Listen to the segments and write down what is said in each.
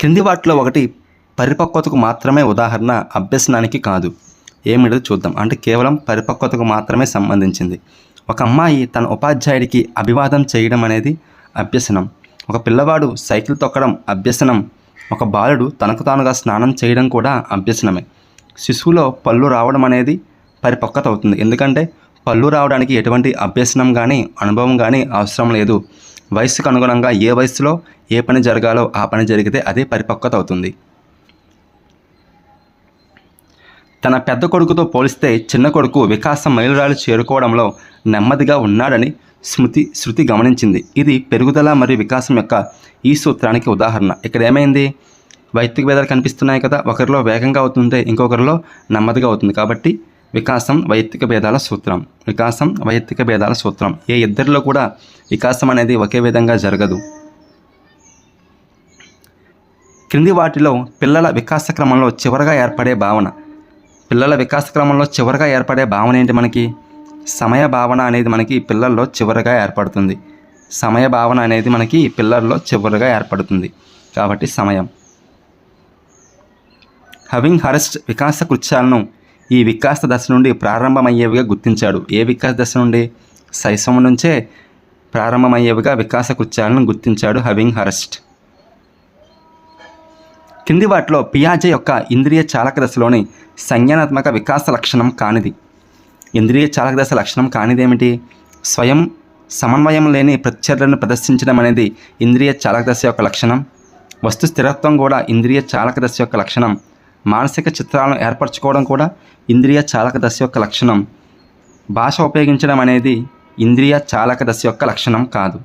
క్రింది వాటిలో ఒకటి పరిపక్వతకు మాత్రమే ఉదాహరణ, అభ్యసనానికి కాదు. ఏమిటో చూద్దాం. అంటే కేవలం పరిపక్వతకు మాత్రమే సంబంధించింది. ఒక అమ్మాయి తన ఉపాధ్యాయుడికి అభివాదం చేయడం అనేది అభ్యసనం. ఒక పిల్లవాడు సైకిల్ తొక్కడం అభ్యసనం. ఒక బాలుడు తనకు తానుగా స్నానం చేయడం కూడా అభ్యసనమే. శిశువులో పళ్ళు రావడం అనేది పరిపక్వత అవుతుంది. ఎందుకంటే పళ్ళు రావడానికి ఎటువంటి అభ్యసనం కానీ అనుభవం కానీ అవసరం లేదు. వయసుకు అనుగుణంగా ఏ వయసులో ఏ పని జరగాలో ఆ పని జరిగితే అదే పరిపక్వత అవుతుంది. తన పెద్ద కొడుకుతో పోలిస్తే చిన్న కొడుకు వికాసం మైలురాళ్ళు చేరుకోవడంలో నెమ్మదిగా ఉన్నాడని శృతి గమనించింది. ఇది పెరుగుదల మరియు వికాసం యొక్క ఈ సూత్రానికి ఉదాహరణ. ఇక్కడ ఏమైంది? వైయక్తిక భేదాలు కనిపిస్తున్నాయి కదా. ఒకరిలో వేగంగా అవుతుంటే ఇంకొకరిలో నెమ్మదిగా అవుతుంది. కాబట్టి వికాసం వైయక్తిక భేదాల సూత్రం. వికాసం వైయక్తిక భేదాల సూత్రం. ఏ ఇద్దరిలో కూడా వికాసం అనేది ఒకే విధంగా జరగదు. క్రింది వాటిలో పిల్లల వికాస క్రమంలో చివరగా ఏర్పడే భావన. పిల్లల వికాస క్రమంలో చివరగా ఏర్పడే భావన ఏంటి? మనకి సమయ భావన అనేది మనకి పిల్లల్లో చివరగా ఏర్పడుతుంది. సమయ భావన అనేది మనకి పిల్లల్లో చివరగా ఏర్పడుతుంది. కాబట్టి సమయం. హవింగ్ హర్స్ట్ వికాస కృత్యాలను ఈ వికాస దశ నుండి ప్రారంభమయ్యేవిగా గుర్తించాడు. ఏ వికాస దశ నుండి? శైశవం నుంచే ప్రారంభమయ్యేవిగా వికాస కృత్యాలను గుర్తించాడు హవింగ్ హర్స్ట్. కింది వాటిలో పియాజే యొక్క ఇంద్రియ చాలక దశలోని సంజ్ఞానాత్మక వికాస లక్షణం కానిది. ఇంద్రియ చాలక దశ లక్షణం కానిదేమిటి? స్వయం సమన్వయం లేని ప్రత్యర్థులను ప్రదర్శించడం అనేది ఇంద్రియ చాలక దశ యొక్క లక్షణం. వస్తు స్థిరత్వం కూడా ఇంద్రియ చాలక దశ యొక్క లక్షణం. మానసిక చిత్రాలను ఏర్పరచుకోవడం కూడా ఇంద్రియ చాలక దశ యొక్క లక్షణం. భాష ఉపయోగించడం అనేది ఇంద్రియ చాలక దశ యొక్క లక్షణం కాదు.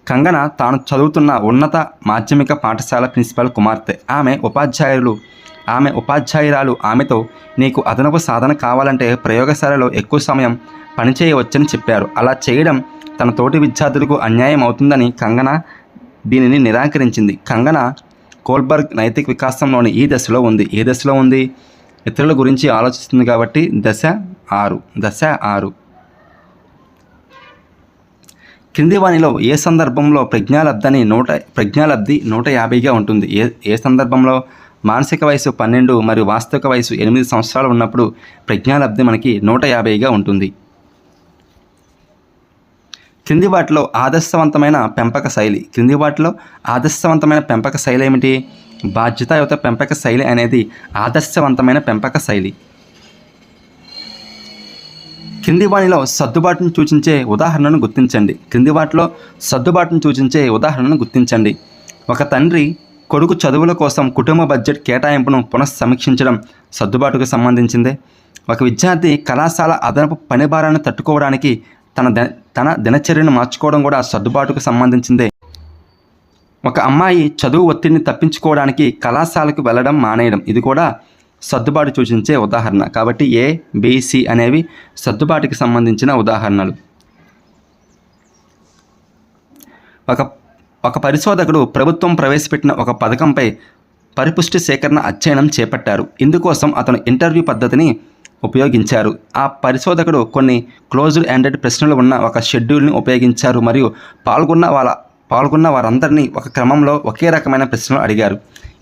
కంగన తాను చదువుతున్న ఉన్నత మాధ్యమిక పాఠశాల ప్రిన్సిపల్ కుమార్తె. ఆమె ఉపాధ్యాయురాలు ఆమెతో నీకు అదనపు సాధన కావాలంటే ప్రయోగశాలలో ఎక్కువ సమయం పనిచేయవచ్చని చెప్పారు. అలా చేయడం తన తోటి విద్యార్థులకు అన్యాయం అవుతుందని కంగన దీనిని నిరాకరించింది. కంగన కోల్బర్గ్ నైతిక వికాసంలోని ఈ దశలో ఉంది. ఏ దశలో ఉంది? ఇతరుల గురించి ఆలోచిస్తుంది కాబట్టి దశ 6. క్రింది వానిలో ఏ సందర్భంలో ప్రజ్ఞాలబ్ధి 150గా ఉంటుంది? ఏ సందర్భంలో? మానసిక వయసు 12 మరియు వాస్తవిక వయసు 8 సంవత్సరాలు ఉన్నప్పుడు ప్రజ్ఞాలబ్ధి మనకి 150గా ఉంటుంది. క్రింది వాటిలో ఆదర్శవంతమైన పెంపక శైలి. క్రింది వాటిలో ఆదర్శవంతమైన పెంపక శైలి ఏమిటి? బాధ్యతాయుత పెంపక శైలి అనేది ఆదర్శవంతమైన పెంపక శైలి. క్రింది వాటిలో సర్దుబాటును సూచించే ఉదాహరణను గుర్తించండి. క్రింది వాటిలో సర్దుబాటును సూచించే ఉదాహరణను గుర్తించండి. ఒక తండ్రి కొడుకు చదువుల కోసం కుటుంబ బడ్జెట్ కేటాయింపును పునఃసమీక్షించడం సర్దుబాటుకు సంబంధించిందే. ఒక విద్యార్థి కళాశాల అదనపు పని భారాన్ని తట్టుకోవడానికి తన దినచర్యను మార్చుకోవడం కూడా సర్దుబాటుకు సంబంధించిందే. ఒక అమ్మాయి చదువు ఒత్తిడిని తప్పించుకోవడానికి కళాశాలకు వెళ్ళడం మానేయడం, ఇది కూడా సర్దుబాటు సూచించే ఉదాహరణ. కాబట్టి A, B, C అనేవి సర్దుబాటుకి సంబంధించిన ఉదాహరణలు. ఒక పరిశోధకుడు ప్రభుత్వం ప్రవేశపెట్టిన ఒక పథకంపై పరిపుష్టి సేకరణ అధ్యయనం చేపట్టారు. ఇందుకోసం అతను ఇంటర్వ్యూ పద్ధతిని ఉపయోగించారు. ఆ పరిశోధకుడు కొన్ని క్లోజ్డ్ ఎండెడ్ ప్రశ్నలు ఉన్న ఒక షెడ్యూల్ని ఉపయోగించారు మరియు పాల్గొన్న వారందరినీ ఒక క్రమంలో ఒకే రకమైన ప్రశ్నలు అడిగారు.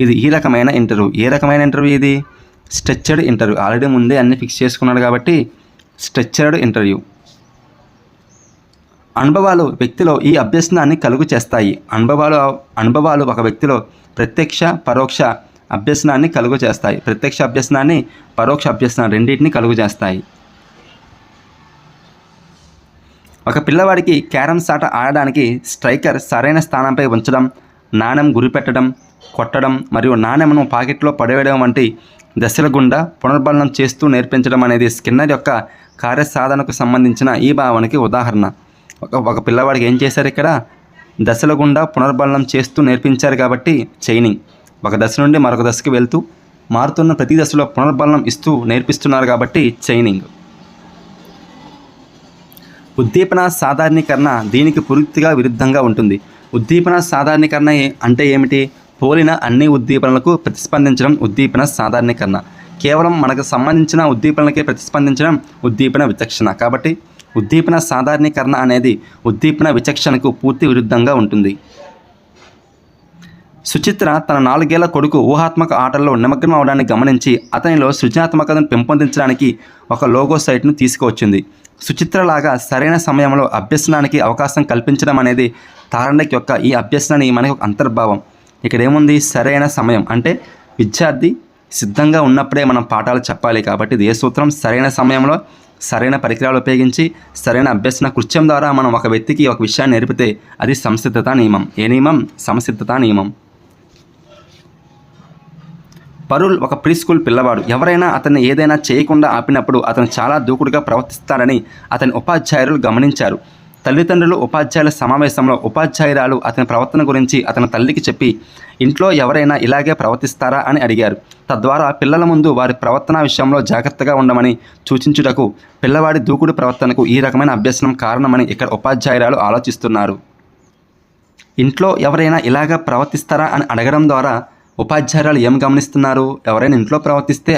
ఇది ఈ రకమైన ఇంటర్వ్యూ. ఏ రకమైన ఇంటర్వ్యూ ఇది? Structured interview. ఆల్రెడీ ముందే అన్ని ఫిక్స్ చేసుకున్నాడు కాబట్టి స్ట్రక్చర్డ్ ఇంటర్వ్యూ. అనుభవాలు వ్యక్తిలో ఈ అభ్యసనాన్ని కలుగు చేస్తాయి. అనుభవాలు ఒక వ్యక్తిలో ప్రత్యక్ష పరోక్ష అభ్యసనాన్ని కలుగు చేస్తాయి. ప్రత్యక్ష అభ్యసనాన్ని, పరోక్ష అభ్యసనాన్ని రెండింటిని కలుగు చేస్తాయి. ఒక పిల్లవాడికి క్యారమ్స్ ఆట ఆడడానికి స్ట్రైకర్ సరైన స్థానంపై ఉంచడం, నాణెం గురిపెట్టడం, కొట్టడం మరియు నాణెంను పాకెట్లో పడవేయడం వంటి దశల గుండా పునర్బలనం చేస్తూ నేర్పించడం అనేది స్కిన్నర్ యొక్క కార్యసాధనకు సంబంధించిన ఈ భావనకి ఉదాహరణ. ఒక పిల్లవాడికి ఏం చేశారు? ఇక్కడ దశల గుండా పునర్బలనం చేస్తూ నేర్పించారు కాబట్టి చైనింగ్. ఒక దశ నుండి మరొక దశకి వెళ్తూ మారుతున్న ప్రతి దశలో పునర్బలనం ఇస్తూ నేర్పిస్తున్నారు కాబట్టి చైనింగ్. ఉద్దీపన సాధారణీకరణ దీనికి పూర్తిగా విరుద్ధంగా ఉంటుంది. ఉద్దీపన సాధారణీకరణ అంటే ఏమిటి? పోలిన అన్ని ఉద్దీపనలకు ప్రతిస్పందించడం ఉద్దీపన సాధారణీకరణ. కేవలం మనకు సంబంధించిన ఉద్దీపనలకే ప్రతిస్పందించడం ఉద్దీపన విచక్షణ. కాబట్టి ఉద్దీపన సాధారణీకరణ అనేది ఉద్దీపన విచక్షణకు పూర్తి విరుద్ధంగా ఉంటుంది. సుచిత్ర తన 4 ఏళ్ల కొడుకు ఊహాత్మక ఆటల్లో నిమగ్నం అవడాన్ని గమనించి అతనిలో సృజనాత్మకతను పెంపొందించడానికి ఒక లోగో సైట్ను తీసుకువచ్చింది. సుచిత్రలాగా సరైన సమయంలో అభ్యసనానికి అవకాశం కల్పించడం అనేది తారండక్ యొక్క ఈ అభ్యసనని మనకు అంతర్భావం. ఇక్కడ ఏముంది? సరైన సమయం అంటే విద్యార్థి సిద్ధంగా ఉన్నప్పుడే మనం పాఠాలు చెప్పాలి. కాబట్టి ఇది ఏ సూత్రం? సరైన సమయంలో సరైన పరికరాలు ఉపయోగించి సరైన అభ్యసన కృత్యం ద్వారా మనం ఒక వ్యక్తికి ఒక విషయాన్ని నేర్పితే అది సంసిద్ధతా నియమం. ఏ నియమం? సంసిద్ధతా నియమం. పరుల్ ఒక ప్రీ స్కూల్ పిల్లవాడు. ఎవరైనా అతన్ని ఏదైనా చేయకుండా ఆపినప్పుడు అతను చాలా దూకుడుగా ప్రవర్తిస్తాడని అతని ఉపాధ్యాయులు గమనించారు. తల్లిదండ్రులు ఉపాధ్యాయుల సమావేశంలో ఉపాధ్యాయురాలు అతని ప్రవర్తన గురించి అతని తల్లికి చెప్పి ఇంట్లో ఎవరైనా ఇలాగే ప్రవర్తిస్తారా అని అడిగారు. తద్వారా పిల్లల ముందు వారి ప్రవర్తన విషయంలో జాగ్రత్తగా ఉండమని సూచించుటకు పిల్లవాడి దూకుడు ప్రవర్తనకు ఈ రకమైన అభ్యసనం కారణమని ఇక్కడ ఉపాధ్యాయురాలు ఆలోచిస్తున్నారు. ఇంట్లో ఎవరైనా ఇలాగా ప్రవర్తిస్తారా అని అడగడం ద్వారా ఉపాధ్యాయురాలు ఏం గమనిస్తున్నారు? ఎవరైనా ఇంట్లో ప్రవర్తిస్తే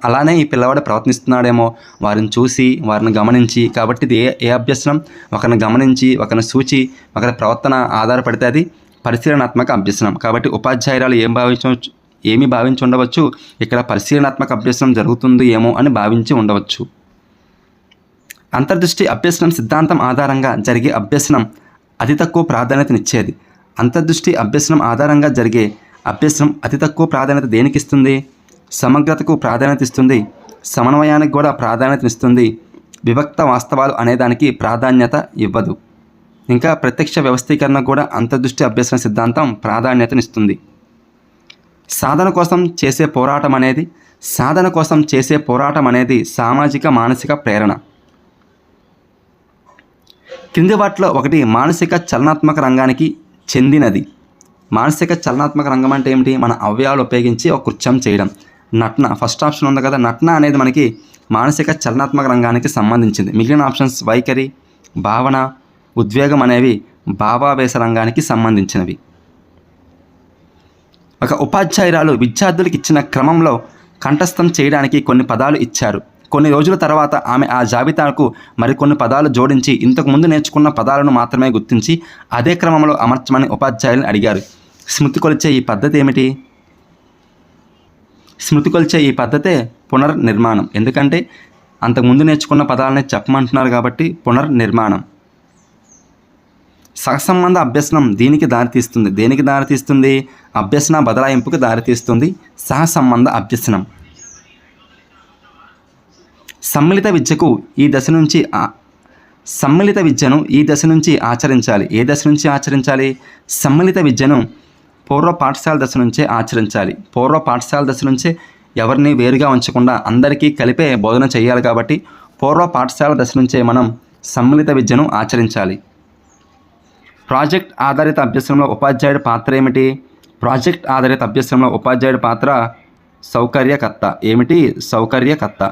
అలానే ఈ పిల్లవాడు ప్రవర్తిస్తున్నాడేమో వారిని చూసి వారిని గమనించి. కాబట్టి ఇది ఏ అభ్యసనం? ఒకరిని గమనించి ఒకరిని సూచి ఒకరి ప్రవర్తన ఆధారపడితే అది పరిశీలనాత్మక అభ్యసనం. కాబట్టి ఉపాధ్యాయురాలు ఏమి భావించి ఉండవచ్చు? ఇక్కడ పరిశీలనాత్మక అభ్యసనం జరుగుతుంది ఏమో అని భావించి ఉండవచ్చు. అంతర్దృష్టి అభ్యసనం సిద్ధాంతం ఆధారంగా జరిగే అభ్యసనం అతి తక్కువ ప్రాధాన్యతనిచ్చేది. అంతర్దృష్టి అభ్యసనం ఆధారంగా జరిగే అభ్యసనం అతి తక్కువ ప్రాధాన్యత దేనికి ఇస్తుంది? సమగ్రతకు ప్రాధాన్యత ఇస్తుంది, సమన్వయానికి కూడా ప్రాధాన్యతనిస్తుంది, విభక్త వాస్తవాలు అనేదానికి ప్రాధాన్యత ఇవ్వదు. ఇంకా ప్రత్యక్ష వ్యవస్థీకరణ కూడా అంతర్దృష్టి అభ్యసన సిద్ధాంతం ప్రాధాన్యతనిస్తుంది. సాధన కోసం చేసే పోరాటం అనేది సామాజిక మానసిక ప్రేరణ. కింది వాటిలో ఒకటి మానసిక చలనాత్మక రంగానికి చెందినది. మానసిక చలనాత్మక రంగం అంటే ఏమిటి? మన అవయవాలు ఉపయోగించి ఒక కృత్యం చేయడం. నటన ఫస్ట్ ఆప్షన్ ఉంది కదా, నటన అనేది మనకి మానసిక చలనాత్మక రంగానికి సంబంధించింది. మిగిలిన ఆప్షన్స్ వైఖరి, భావన, ఉద్వేగం అనేవి భావావేశ రంగానికి సంబంధించినవి. ఒక ఉపాధ్యాయురాలు విద్యార్థులకు ఇచ్చిన క్రమంలో కంఠస్థం చేయడానికి కొన్ని పదాలు ఇచ్చారు. కొన్ని రోజుల తర్వాత ఆమె ఆ జాబితాకు మరికొన్ని పదాలు జోడించి ఇంతకుముందు నేర్చుకున్న పదాలను మాత్రమే గుర్తించి అదే క్రమంలో అమర్చమని ఉపాధ్యాయులను అడిగారు. స్మృతి కొలిచే ఈ పద్ధతి ఏమిటి? స్మృతి కొలిచే ఈ పద్ధతే పునర్నిర్మాణం. ఎందుకంటే అంతకుముందు నేర్చుకున్న పదాలని చెప్పమంటున్నారు కాబట్టి పునర్నిర్మాణం. సహసంబంధ అభ్యసనం దేనికి దారితీస్తుంది? అభ్యసన బదలాయింపుకు దారితీస్తుంది సహసంబంధ అభ్యసనం. సమ్మిళిత విద్యను ఈ దశ నుంచి ఆచరించాలి. ఏ దశ నుంచి ఆచరించాలి? సమ్మిళిత విద్యను పూర్వ పాఠశాల దశ నుంచే ఆచరించాలి. పూర్వ పాఠశాల దశ నుంచే ఎవరిని వేరుగా ఉంచకుండా అందరికీ కలిపే బోధన చేయాలి. కాబట్టి పూర్వ పాఠశాల దశ నుంచే మనం సమ్మిళిత విద్యను ఆచరించాలి. ప్రాజెక్ట్ ఆధారిత అభ్యసనంలో ఉపాధ్యాయుడి పాత్ర ఏమిటి? ప్రాజెక్ట్ ఆధారిత అభ్యసనంలో ఉపాధ్యాయుడి పాత్ర సౌకర్యకర్త. ఏమిటి? సౌకర్యకర్త.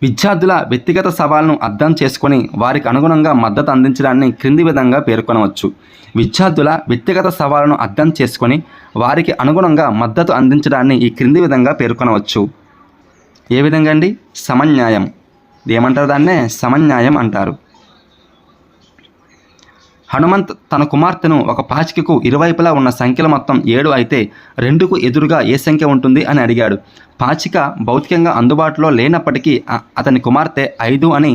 విద్యార్థుల వ్యక్తిగత సవాళ్ళను అర్థం చేసుకొని వారికి అనుగుణంగా మద్దతు అందించడాన్ని క్రింది విధంగా పేర్కొనవచ్చు. విద్యార్థుల వ్యక్తిగత సవాళ్ళను అర్థం చేసుకొని వారికి అనుగుణంగా మద్దతు అందించడాన్ని ఈ క్రింది విధంగా పేర్కొనవచ్చు. ఏ విధంగా అండి? సమన్యాయం. ఏమంటారు? దాన్నే సమన్యాయం అంటారు. హనుమంత్ తన కుమార్తెను ఒక పాచికకు ఇరువైపులా ఉన్న సంఖ్యల మొత్తం 7 అయితే 2కు ఎదురుగా ఏ సంఖ్య ఉంటుంది అని అడిగాడు. పాచిక భౌతికంగా అందుబాటులో లేనప్పటికీ అతని కుమార్తె 5 అని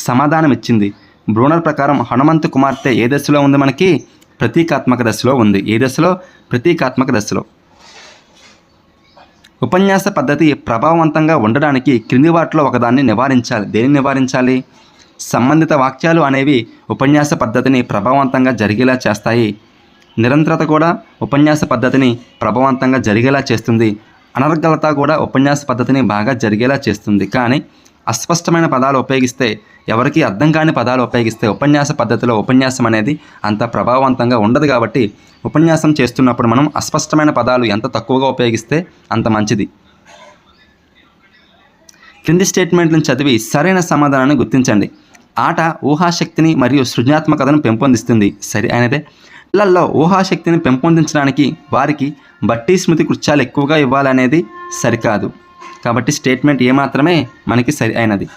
సమాధానం ఇచ్చింది. బ్రూనర్ ప్రకారం హనుమంత్ కుమార్తె ఏ దశలో ఉంది? మనకి ప్రతీకాత్మక దశలో ఉంది. ఏ దశలో? ప్రతీకాత్మక దశలో. ఉపన్యాస పద్ధతి ప్రభావవంతంగా ఉండడానికి క్రింది వాటిలో ఒకదాన్ని నివారించాలి. దేన్ని నివారించాలి? సంబంధిత వాక్యాలు అనేవి ఉపన్యాస పద్ధతిని ప్రభావవంతంగా జరిగేలా చేస్తాయి. నిరంతరత కూడా ఉపన్యాస పద్ధతిని ప్రభావవంతంగా జరిగేలా చేస్తుంది. అనర్గళత కూడా ఉపన్యాస పద్ధతిని బాగా జరిగేలా చేస్తుంది. కానీ అస్పష్టమైన పదాలు ఉపయోగిస్తే, ఎవరికి అర్థం కాని పదాలు ఉపయోగిస్తే ఉపన్యాస పద్ధతిలో ఉపన్యాసం అనేది అంత ప్రభావవంతంగా ఉండదు. కాబట్టి ఉపన్యాసం చేస్తున్నప్పుడు మనం అస్పష్టమైన పదాలు ఎంత తక్కువగా ఉపయోగిస్తే అంత మంచిది. క్రింది స్టేట్మెంట్లను చదివి సరైన సమాధానాన్ని గుర్తించండి. ఆట ఊహాశక్తిని మరియు సృజనాత్మకతను పెంపొందిస్తుంది. సరి అయినదే. పిల్లల్లో ఊహాశక్తిని పెంపొందించడానికి వారికి బట్టి స్మృతి కృత్యాలు ఎక్కువగా ఇవ్వాలనేది సరికాదు. కాబట్టి స్టేట్మెంట్ ఏమాత్రమే మనకి సరి అయినది.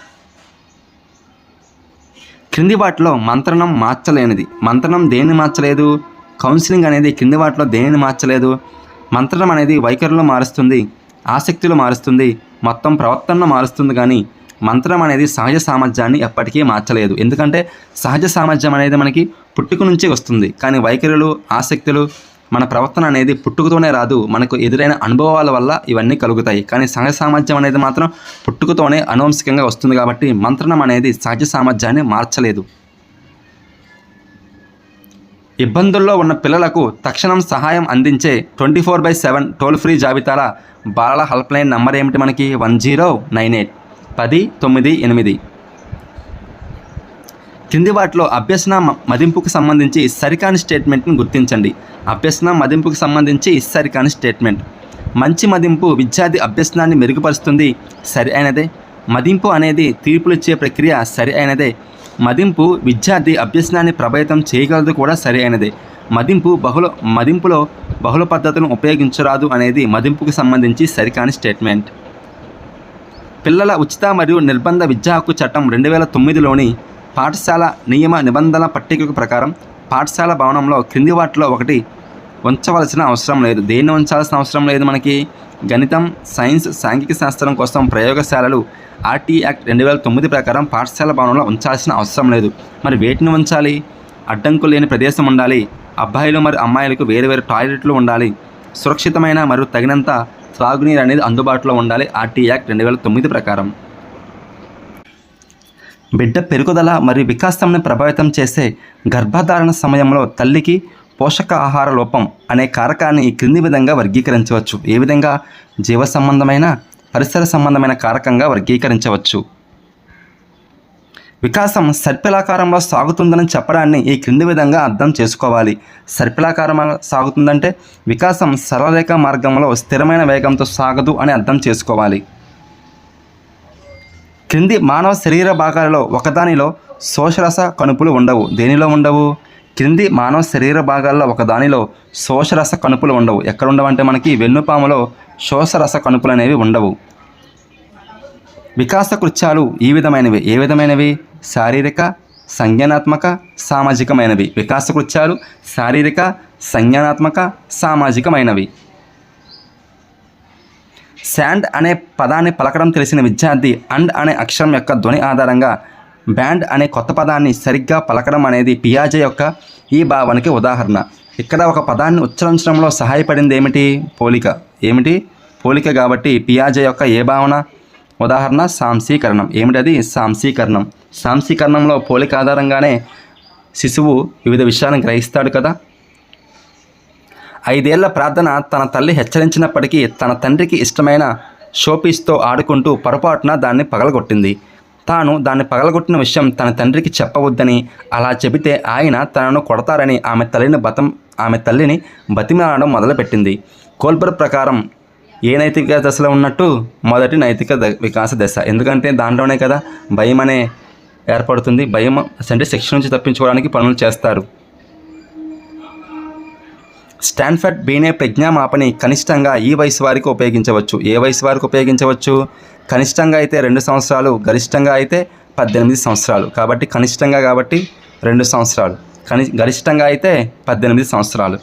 క్రింది వాటిలో మంత్రణం మార్చలేనిది. మంత్రణం దేనిని మార్చలేదు? కౌన్సిలింగ్ అనేది క్రింది వాటిలో దేనిని మార్చలేదు? మంత్రణం అనేది వైఖరులు మారుస్తుంది, ఆసక్తులు మారుస్తుంది, మొత్తం ప్రవర్తనను మారుస్తుంది. కానీ మంత్రం అనేది సహజ సామర్థ్యాన్ని ఎప్పటికీ మార్చలేదు. ఎందుకంటే సహజ సామర్థ్యం అనేది మనకి పుట్టుక నుంచి వస్తుంది. కానీ వైఖరులు, ఆసక్తులు, మన ప్రవర్తన అనేది పుట్టుకతోనే రాదు, మనకు ఎదురైన అనుభవాల వల్ల ఇవన్నీ కలుగుతాయి. కానీ సహజ సామర్థ్యం అనేది మాత్రం పుట్టుకతోనే అనువంశికంగా వస్తుంది. కాబట్టి మంత్రణం అనేది సహజ సామర్థ్యాన్ని మార్చలేదు. ఇబ్బందుల్లో ఉన్న పిల్లలకు తక్షణం సహాయం అందించే 24/7 టోల్ ఫ్రీ జాబితాల బాలల హెల్ప్లైన్ నంబర్ ఏమిటి? మనకి 1098 1098. కింది వాటిలో అభ్యసన మదింపుకు సంబంధించి సరికాని స్టేట్మెంట్ని గుర్తించండి. అభ్యసన మదింపుకు సంబంధించి సరికాని స్టేట్మెంట్. మంచి మదింపు విద్యార్థి అభ్యసనాన్ని మెరుగుపరుస్తుంది, సరి అయినదే. మదింపు అనేది తీర్పులిచ్చే ప్రక్రియ, సరి అయినదే. మదింపు విద్యార్థి అభ్యసనాన్ని ప్రభావితం చేయగలదు, కూడా సరి అయినదే. మదింపులో బహుళ పద్ధతులను ఉపయోగించరాదు అనేది మదింపుకు సంబంధించి సరికాని స్టేట్మెంట్. పిల్లల ఉచిత మరియు నిర్బంధ విద్యా హక్కు చట్టం 2009లోని పాఠశాల నియమ నిబంధనల పట్టిక ప్రకారం పాఠశాల భవనంలో క్రింది వాటిలో ఒకటి ఉంచవలసిన అవసరం లేదు. దేన్ని ఉంచాల్సిన అవసరం లేదు? మనకి గణితం, సైన్స్, సాంఘిక శాస్త్రం కోసం ప్రయోగశాలలు ఆర్టీ యాక్ట్ 2009 ప్రకారం పాఠశాల భవనంలో ఉంచాల్సిన అవసరం లేదు. మరి వేటిని ఉంచాలి? అడ్డంకులు లేని ప్రదేశం ఉండాలి, అబ్బాయిలు మరియు అమ్మాయిలకు వేరువేరు టాయిలెట్లు ఉండాలి, సురక్షితమైన మరియు తగినంత త్రాగునీరు అనేది అందుబాటులో ఉండాలి ఆర్టీ యాక్ట్ 2009 ప్రకారం. బిడ్డ పెరుగుదల మరియు వికాసాన్ని ప్రభావితం చేసే గర్భధారణ సమయంలో తల్లికి పోషకాహార లోపం అనే కారకాన్ని ఈ క్రింది విధంగా వర్గీకరించవచ్చు. ఏ విధంగా? జీవ సంబంధమైన, పరిసర సంబంధమైన కారకంగా వర్గీకరించవచ్చు. వికాసం సర్పిలాకారంలో సాగుతుందని చెప్పడాన్ని ఈ క్రింది విధంగా అర్థం చేసుకోవాలి. సర్పిలాకారంలో సాగుతుందంటే వికాసం సరళరేఖ మార్గంలో స్థిరమైన వేగంతో సాగదు అని అర్థం చేసుకోవాలి. క్రింది మానవ శరీర భాగాలలో ఒకదానిలో శోషరస కణుపులు ఉండవు. దేనిలో ఉండవు? క్రింది మానవ శరీర భాగాల్లో ఒకదానిలో శోషరస కణుపులు ఉండవు. ఎక్కడ ఉండవంటే మనకి వెన్నుపాములో శోషరస కణుపులు అనేవి ఉండవు. వికాస కృత్యాలు ఈ విధమైనవి. ఏ విధమైనవి? శారీరక, సంజ్ఞానాత్మక, సామాజికమైనవి. వికాస కృత్యాలు శారీరక, సంజ్ఞానాత్మక, సామాజికమైనవి. శాండ్ అనే పదాన్ని పలకడం తెలిసిన విద్యార్థి అండ్ అనే అక్షరం యొక్క ధ్వని ఆధారంగా బ్యాండ్ అనే కొత్త పదాన్ని సరిగ్గా పలకడం అనేది పియాజే యొక్క ఈ భావనకి ఉదాహరణ. ఇక్కడ ఒక పదాన్ని ఉచ్చరించడంలో సహాయపడింది ఏమిటి? పోలిక. ఏమిటి? పోలిక. కాబట్టి పియాజే యొక్క ఏ భావన ఉదాహరణ? సాంశీకరణం. ఏమిటది? సాంశీకరణం. సాంశీకరణంలో పోలిక ఆధారంగానే శిశువు వివిధ విషయాలను గ్రహిస్తాడు కదా. 5 ఏళ్ల ప్రార్థన తన తల్లి హెచ్చరించినప్పటికీ తన తండ్రికి ఇష్టమైన షోపీస్తో ఆడుకుంటూ పొరపాటున దాన్ని పగలగొట్టింది. తాను దాన్ని పగలగొట్టిన విషయం తన తండ్రికి చెప్పవద్దని, అలా చెబితే ఆయన తనను కొడతారని ఆమె తల్లిని బతిమాలడం మొదలుపెట్టింది. కోల్బర్గ్ ప్రకారం ఏ నైతిక దశలో ఉన్నట్టు? మొదటి నైతిక వికాస దశ. ఎందుకంటే దాంట్లోనే కదా భయం అనే ఏర్పడుతుంది. భయం అంటే శిక్ష నుంచి తప్పించుకోవడానికి పనులు చేస్తారు. స్టాన్ఫర్డ్ బీనే ప్రజ్ఞామాపని కనిష్టంగా ఈ వయసు వారికి ఉపయోగించవచ్చు. ఏ వయసు వారికి ఉపయోగించవచ్చు? కనిష్టంగా అయితే 2 సంవత్సరాలు, గరిష్టంగా అయితే 18 సంవత్సరాలు. కాబట్టి కనిష్టంగా కాబట్టి 2 సంవత్సరాలు, గరిష్టంగా అయితే 18 సంవత్సరాలు.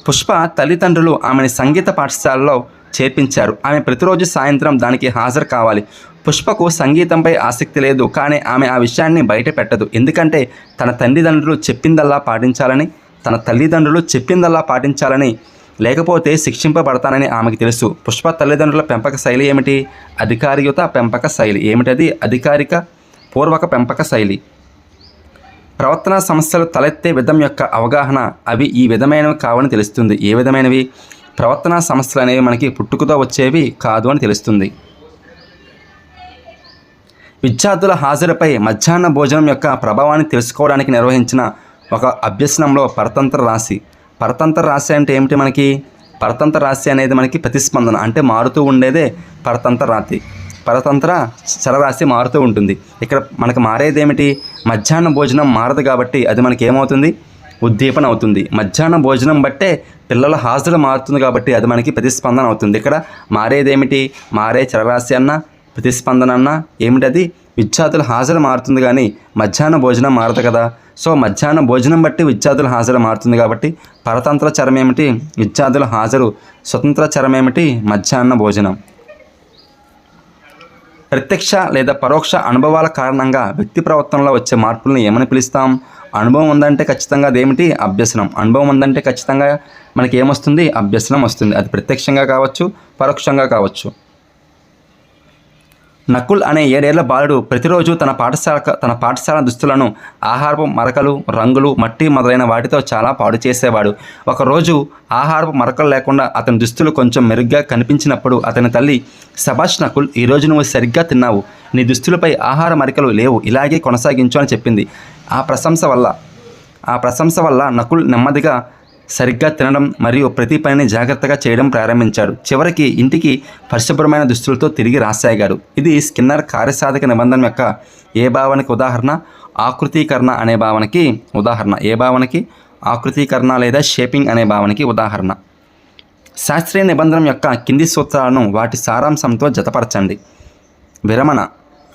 పుష్ప తల్లిదండ్రులు ఆమెను సంగీత పాఠశాలలో చేర్పించారు. ఆమె ప్రతిరోజు సాయంత్రం దానికి హాజరు కావాలి. పుష్పకు సంగీతంపై ఆసక్తి లేదు, కానీ ఆమె ఆ విషయాన్ని బయట పెట్టదు. ఎందుకంటే తన తల్లిదండ్రులు చెప్పిందల్లా పాటించాలని, లేకపోతే శిక్షింపబడతానని ఆమెకు తెలుసు. పుష్ప తల్లిదండ్రుల పెంపక శైలి ఏమిటి? అధికారియుత పెంపక శైలి. ఏమిటది? అధికారిక పూర్వక పెంపక శైలి. ప్రవర్తన సమస్యలు తలెత్తే విధం యొక్క అవగాహన అవి ఈ విధమైనవి కావని తెలుస్తుంది. ఏ విధమైనవి? ప్రవర్తన సమస్యలు అనేవి మనకి పుట్టుకతో వచ్చేవి కాదు అని తెలుస్తుంది. విద్యార్థుల హాజరుపై మధ్యాహ్న భోజనం యొక్క ప్రభావాన్ని తెలుసుకోవడానికి నిర్వహించిన ఒక అభ్యసనంలో పరతంత్ర రాశి అంటే ఏమిటి? మనకి పరతంత్ర రాశి అనేది మనకి ప్రతిస్పందన అంటే మారుతూ ఉండేదే పరతంత్ర చరరాశి మారుతూ ఉంటుంది. ఇక్కడ మనకు మారేది ఏమిటి? మధ్యాహ్న భోజనం మారదు కాబట్టి అది మనకి ఏమవుతుంది? ఉద్దీపన అవుతుంది. మధ్యాహ్న భోజనం బట్టే పిల్లల హాజరు మారుతుంది కాబట్టి అది మనకి ప్రతిస్పందన అవుతుంది. ఇక్కడ మారేదేమిటి? మారే చరరాశి అన్న ప్రతిస్పందన అన్న ఏమిటది? విద్యార్థుల హాజరు మారుతుంది కానీ మధ్యాహ్న భోజనం మారదు కదా. సో మధ్యాహ్న భోజనం బట్టి విద్యార్థుల హాజరు మారుతుంది కాబట్టి పరతంత్ర చరం ఏమిటి? విద్యార్థుల హాజరు. స్వతంత్ర చరం ఏమిటి? మధ్యాహ్న భోజనం. ప్రత్యక్ష లేదా పరోక్ష అనుభవాల కారణంగా వ్యక్తి ప్రవర్తనలో వచ్చే మార్పులను ఏమని పిలుస్తాం? అనుభవం ఉందంటే ఖచ్చితంగా అదేమిటి? అభ్యసనం. అనుభవం ఉందంటే ఖచ్చితంగా మనకి ఏమొస్తుంది? అభ్యసనం వస్తుంది. అది ప్రత్యక్షంగా కావచ్చు, పరోక్షంగా కావచ్చు. నకుల్ అనే 7 ఏళ్ల బాలుడు ప్రతిరోజు తన పాఠశాల దుస్తులను ఆహారపు మరకలు, రంగులు, మట్టి మొదలైన వాటితో చాలా పాడు చేసేవాడు. ఒకరోజు ఆహారపు మరకలు లేకుండా అతని దుస్తులు కొంచెం మెరుగ్గా కనిపించినప్పుడు అతని తల్లి, శభాష్ నకుల్, ఈరోజు నువ్వు సరిగ్గా తిన్నావు, నీ దుస్తులపై ఆహార మరకలు లేవు, ఇలాగే కొనసాగించు అని చెప్పింది. ఆ ప్రశంస వల్ల నకుల్ నెమ్మదిగా సరిగ్గా తినడం మరియు ప్రతి పనిని జాగ్రత్తగా చేయడం ప్రారంభించాడు. చివరికి ఇంటికి పరిశుభ్రమైన దుస్తులతో తిరిగి రాసాగాడు. ఇది స్కిన్నర్ కార్యసాధక నిబంధన యొక్క ఏ భావనకి ఉదాహరణ? ఆకృతీకరణ అనే భావనకి ఉదాహరణ. ఏ భావనకి? ఆకృతీకరణ లేదా షేపింగ్ అనే భావనకి ఉదాహరణ. శాస్త్రీయ నిబంధన యొక్క కింది సూత్రాలను వాటి సారాంశంతో జతపరచండి.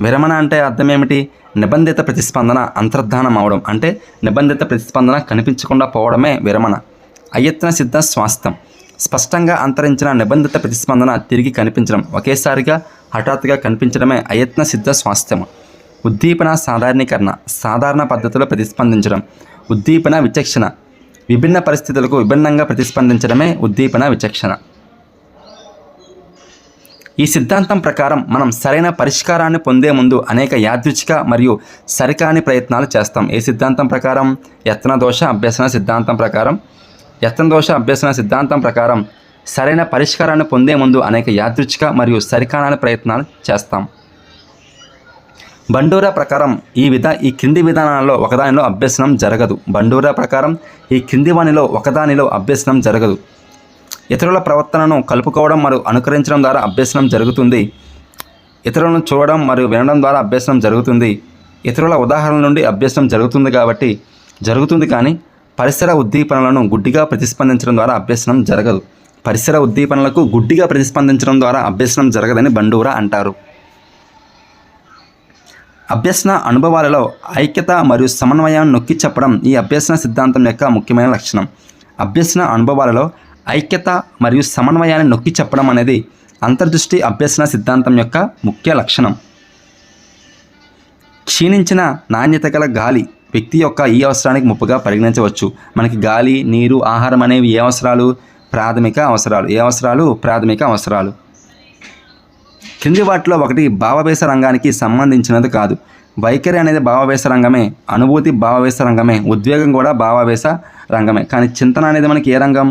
విరమణ అంటే అర్థం ఏమిటి? నిబంధిత ప్రతిస్పందన అంతర్ధానం అవడం. అంటే నిబంధిత ప్రతిస్పందన కనిపించకుండా పోవడమే విరమణ. అయత్న సిద్ధ స్వాస్థ్యం. స్పష్టంగా అంతరించిన నిబంధిత ప్రతిస్పందన తిరిగి కనిపించడం, ఒకేసారిగా హఠాత్తుగా కనిపించడమే అయత్న సిద్ధ స్వాస్థ్యం. ఉద్దీపన సాధారణీకరణ. సాధారణ పద్ధతిలో ప్రతిస్పందించడం. ఉద్దీపన విచక్షణ. విభిన్న పరిస్థితులకు విభిన్నంగా ప్రతిస్పందించడమే ఉద్దీపన విచక్షణ. ఈ సిద్ధాంతం ప్రకారం మనం సరైన పరిష్కారాన్ని పొందే ముందు అనేక యాదృచ్ఛిక మరియు సరికాని ప్రయత్నాలు చేస్తాం. ఏ సిద్ధాంతం ప్రకారం? యత్నదోష అభ్యసన సిద్ధాంతం ప్రకారం సరైన పరిష్కారాన్ని పొందే ముందు అనేక యాదృచ్ఛిక మరియు సరికాని ప్రయత్నాలు చేస్తాం. బండూరా ప్రకారం ఈ క్రింది విధానాల్లో ఒకదానిలో అభ్యసనం జరగదు. బండూరా ప్రకారం ఈ క్రింది వానిలో ఒకదానిలో అభ్యసనం జరగదు. ఇతరుల ప్రవర్తనను కలుపుకోవడం మరియు అనుకరించడం ద్వారా అభ్యసనం జరుగుతుంది. ఇతరులను చూడడం మరియు వినడం ద్వారా అభ్యసనం జరుగుతుంది. ఇతరుల ఉదాహరణల నుండి అభ్యసనం జరుగుతుంది కానీ పరిసర ఉద్దీపనలను గుడ్డిగా ప్రతిస్పందించడం ద్వారా అభ్యసనం జరగదు. పరిసర ఉద్దీపనలకు గుడ్డిగా ప్రతిస్పందించడం ద్వారా అభ్యసనం జరగదని బండూరా అంటారు. అభ్యసన అనుభవాలలో ఐక్యత మరియు సమన్వయాన్ని నొక్కి చెప్పడం ఈ అభ్యసన సిద్ధాంతం యొక్క ముఖ్యమైన లక్షణం. అభ్యసన అనుభవాలలో ఐక్యత మరియు సమన్వయాన్ని నొక్కి చెప్పడం అనేది అంతర్దృష్టి అభ్యసన సిద్ధాంతం యొక్క ముఖ్య లక్షణం. క్షీణించిన నాణ్యత గల గాలి వ్యక్తి యొక్క ఈ అవసరానికి ముప్పుగా పరిగణించవచ్చు. మనకి గాలి, నీరు, ఆహారం అనేవి ఏ అవసరాలు? ప్రాథమిక అవసరాలు. క్రింది వాటిలో ఒకటి భావావేశ రంగానికి సంబంధించినది కాదు. వైఖరి అనేది భావావేశ రంగమే, అనుభూతి భావావేశ రంగమే, ఉద్వేగం కూడా భావావేశ రంగమే. కానీ చింతన అనేది మనకి ఏ రంగం?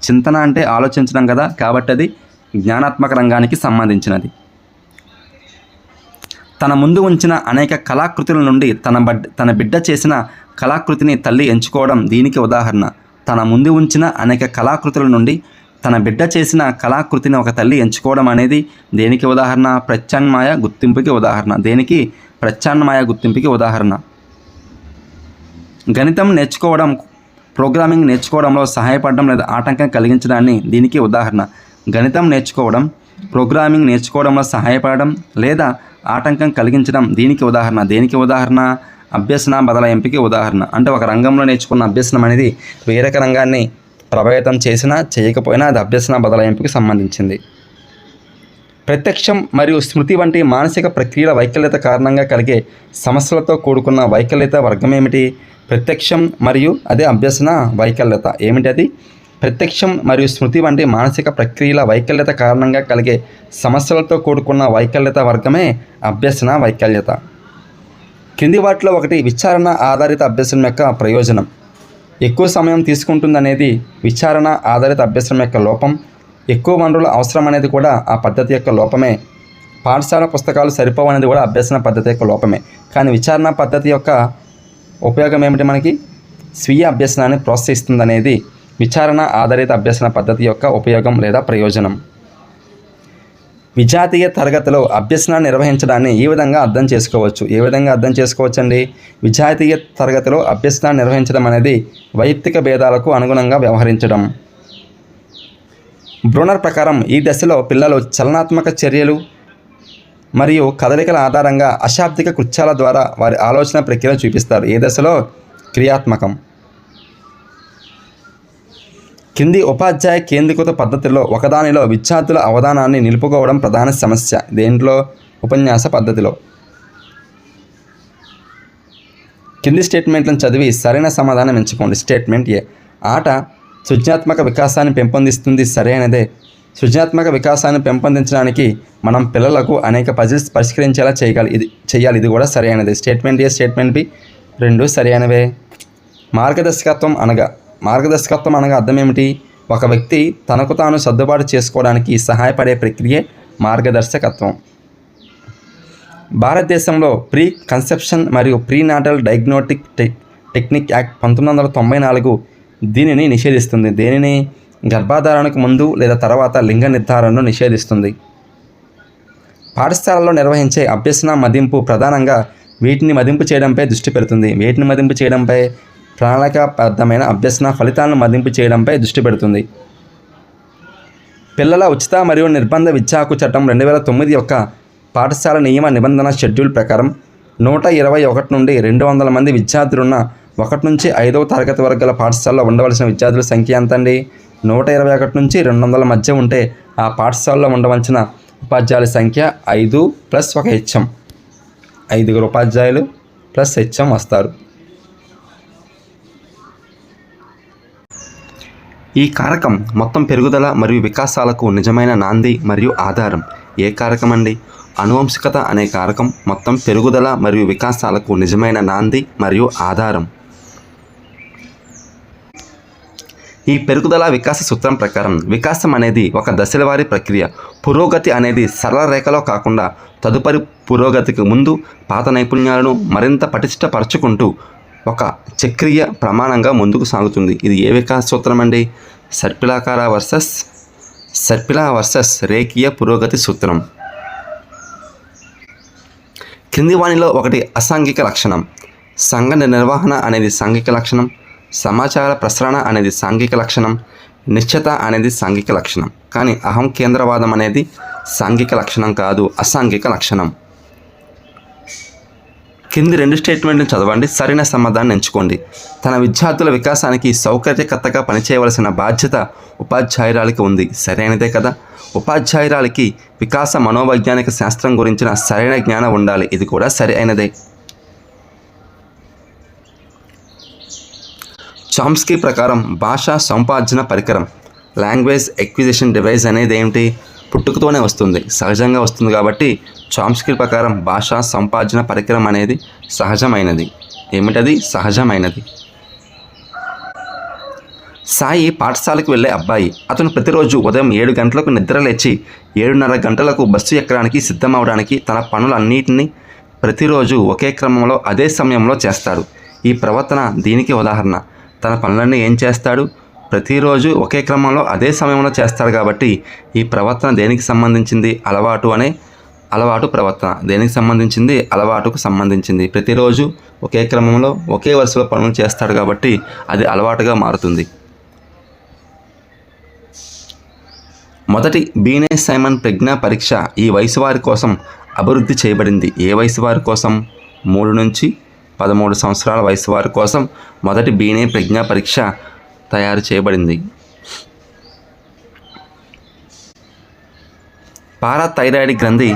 చింతన అంటే ఆలోచించడం కదా, కాబట్టి అది జ్ఞానాత్మక రంగానికి సంబంధించినది. తన ముందు ఉంచిన అనేక కళాకృతుల నుండి తన బిడ్డ చేసిన కళాకృతిని తల్లి ఎంచుకోవడం దీనికి ఉదాహరణ. తన ముందు ఉంచిన అనేక కళాకృతుల నుండి తన బిడ్డ చేసిన కళాకృతిని ఒక తల్లి ఎంచుకోవడం అనేది దేనికి ఉదాహరణ? ప్రత్యామ్నాయ గుర్తింపుకి ఉదాహరణ. గణితం నేర్చుకోవడం, ప్రోగ్రామింగ్ నేర్చుకోవడంలో సహాయపడడం లేదా ఆటంకం కలిగించడాన్ని దీనికి ఉదాహరణ. గణితం నేర్చుకోవడం, ప్రోగ్రామింగ్ నేర్చుకోవడంలో సహాయపడడం లేదా ఆటంకం కలిగించడం దేనికి ఉదాహరణ? అభ్యసన బదలాయింపుకి ఉదాహరణ. అంటే ఒక రంగంలో నేర్చుకున్న అభ్యసనం అనేది వేరొక రంగాన్ని ప్రభావితం చేసినా చేయకపోయినా అది అభ్యసన బదలాయింపుకి సంబంధించింది. ప్రత్యక్షం మరియు స్మృతి వంటి మానసిక ప్రక్రియల వైకల్యత కారణంగా కలిగే సమస్యలతో కూడుకున్న వైకల్యత వర్గం ఏమిటి? ప్రత్యక్షం మరియు అదే అభ్యసన వైకల్యత. ఏమిటి అది? ప్రత్యక్షం మరియు స్మృతి వంటి మానసిక ప్రక్రియల వైకల్యత కారణంగా కలిగే సమస్యలతో కూడుకున్న వైకల్యత వర్గమే అభ్యసన వైకల్యత. కింది వాటిలో ఒకటి విచారణ ఆధారిత అభ్యసనం యొక్క ప్రయోజనం. ఎక్కువ సమయం తీసుకుంటుందనేది విచారణ ఆధారిత అభ్యసనం యొక్క లోపం. ఎక్కువ వనరుల అవసరం అనేది కూడా ఆ పద్ధతి యొక్క లోపమే. పాఠశాల పుస్తకాలు సరిపోవనేది కూడా అభ్యసన పద్ధతి యొక్క లోపమే. కానీ విచారణ పద్ధతి యొక్క ఉపయోగం ఏమిటి? మనకి స్వీయ అభ్యసనాన్ని ప్రోత్సహిస్తుంది అనేది విచారణ ఆధారిత అభ్యసన పద్ధతి యొక్క ఉపయోగం లేదా ప్రయోజనం. విజాతీయ తరగతిలో అభ్యసనాన్ని నిర్వహించడాన్ని ఈ విధంగా అర్థం చేసుకోవచ్చు. ఏ విధంగా అర్థం చేసుకోవచ్చండి? విజాతీయ తరగతిలో అభ్యసనాన్ని నిర్వహించడం అనేది వైయక్తిక భేదాలకు అనుగుణంగా వ్యవహరించడం. బ్రూనర్ ప్రకారం ఈ దశలో పిల్లలు చలనాత్మక చర్యలు మరియు కదలికల ఆధారంగా అశాబ్దిక కృత్యాల ద్వారా వారి ఆలోచన ప్రక్రియను చూపిస్తారు. ఏ దశలో? క్రియాత్మకం. కింది ఉపాధ్యాయ కేంద్రీకృత పద్ధతిలో ఒకదానిలో విద్యార్థుల అవధానాన్ని నిలుపుకోవడం ప్రధాన సమస్య. దేంట్లో? ఉపన్యాస పద్ధతిలో. కింది స్టేట్మెంట్లను చదివి సరైన సమాధానం ఎంచుకోండి. స్టేట్మెంట్ ఏ. ఆట సృజనాత్మక వికాసాన్ని పెంపొందిస్తుంది. సరైనదే. సృజనాత్మక వికాసాన్ని పెంపొందించడానికి మనం పిల్లలకు అనేక పజిల్స్ పరిష్కరించేలా చేయాలి. ఇది కూడా సరైనదే. స్టేట్మెంట్ ఏ, స్టేట్మెంట్ బి రెండు సరైనవే. మార్గదర్శకత్వం అనగా అర్థం ఏమిటి? ఒక వ్యక్తి తనకు తాను సర్దుబాటు చేసుకోవడానికి సహాయపడే ప్రక్రియ మార్గదర్శకత్వం. భారతదేశంలో ప్రీ కన్సెప్షన్ మరియు ప్రీనాటల్ డయాగ్నోస్టిక్ టెక్నిక్ యాక్ట్ 1994 దీనిని నిషేధిస్తుంది. దేనిని? గర్భధారణకు ముందు లేదా తర్వాత లింగ నిర్ధారణను నిషేధిస్తుంది. పాఠశాలలో నిర్వహించే అభ్యసన మదింపు ప్రధానంగా వీటిని మదింపు చేయడంపై దృష్టి పెడుతుంది. వేటిని మదింపు చేయడంపై? ప్రణాళికాబద్ధమైన అభ్యసన ఫలితాలను మదింపు చేయడంపై దృష్టి పెడుతుంది. పిల్లల ఉచిత మరియు నిర్బంధ విద్యా హక్కు చట్టం 2009 యొక్క పాఠశాల నియమ నిబంధన షెడ్యూల్ ప్రకారం 121 నుండి 200 మంది విద్యార్థులున్న 1 నుంచి 5వ తరగతి వరకు గల పాఠశాలలో ఉండవలసిన విద్యార్థుల సంఖ్య ఎంత అండి? 121 నుంచి 200 మధ్య ఉంటే ఆ పాఠశాలలో ఉండవలసిన ఉపాధ్యాయుల సంఖ్య 5 + 1 హెచ్ఎం. 5 ఉపాధ్యాయులు + హెచ్ఎం వస్తారు. ఈ కారకం మొత్తం పెరుగుదల మరియు వికాసాలకు నిజమైన నాంది మరియు ఆధారం. ఏ కారకం అండి? అనువంశికత అనే కారకం మొత్తం పెరుగుదల మరియు వికాసాలకు నిజమైన నాంది మరియు ఆధారం. ఈ పెరుగుదల వికాస సూత్రం ప్రకారం వికాసం అనేది ఒక దశలవారీ ప్రక్రియ. పురోగతి అనేది సరళ రేఖలో కాకుండా తదుపరి పురోగతికి ముందు పాత నైపుణ్యాలను మరింత పటిష్టపరచుకుంటూ ఒక చక్రీయ ప్రమాణంగా ముందుకు సాగుతుంది. ఇది ఏ వికాస సూత్రం అండి? సర్పిలా వర్సెస్ రేఖీయ పురోగతి సూత్రం. క్రింది వానిలో ఒకటి అసాంఘిక లక్షణం. సంఘ నిర్వహణ అనేది సాంఘిక లక్షణం. సమాచార ప్రసరణ అనేది సాంఘిక లక్షణం. నిశ్చిత అనేది సాంఘిక లక్షణం. కానీ అహం కేంద్రవాదం అనేది సాంఘిక లక్షణం కాదు, అసాంఘిక లక్షణం. కింది 2 స్టేట్మెంట్లను చదవండి. సరైన సమాధానం ఎంచుకోండి. తన విద్యార్థుల వికాసానికి సౌకర్యకర్తగా పనిచేయవలసిన బాధ్యత ఉపాధ్యాయురాలికి ఉంది. సరైనదే కదా? ఉపాధ్యాయురాలికి వికాస మనోవైజ్ఞానిక శాస్త్రం గురించిన సరైన జ్ఞానం ఉండాలి. ఇది కూడా సరి అయినదే. చామ్స్కీ ప్రకారం భాషా సముపార్జన పరికరం లాంగ్వేజ్ ఎక్విజిషన్ డివైస్ అనేది ఏమిటి? పుట్టుకతోనే వస్తుంది, సహజంగా వస్తుంది. కాబట్టి చామ్స్కీ ప్రకారం భాషా సముపార్జన పరికరం అనేది సహజమైనది. ఏమిటది? సహజమైనది. సాయి పాఠశాలకు వెళ్ళే అబ్బాయి. అతను ప్రతిరోజు ఉదయం 7 గంటలకు నిద్ర లేచి 7:30 గంటలకు బస్సు ఎక్కడానికి సిద్ధమవడానికి తన పనులన్నింటినీ ప్రతిరోజు ఒకే క్రమంలో అదే సమయంలో చేస్తాడు. ఈ ప్రవర్తన దీనికి ఉదాహరణ. తన పనులన్నీ ఏం చేస్తాడు? ప్రతిరోజు ఒకే క్రమంలో అదే సమయంలో చేస్తాడు. కాబట్టి ఈ ప్రవర్తన దేనికి సంబంధించింది? అలవాటు ప్రవర్తన. దేనికి సంబంధించింది? అలవాటుకు సంబంధించింది. ప్రతిరోజు ఒకే క్రమంలో ఒకే వరుసలో పనులు చేస్తాడు కాబట్టి అది అలవాటుగా మారుతుంది. మొదటి బీనే సైమన్ ప్రజ్ఞా పరీక్ష ఈ వయసు వారి కోసం అభివృద్ధి చేయబడింది. ఏ వయసు వారి కోసం? 3 నుంచి 13 సంవత్సరాల వయసు వారి కోసం మొదటి బీనే ప్రజ్ఞా పరీక్ష తయారు చేయబడింది. పారాథైరాయిడ్ గ్రంథి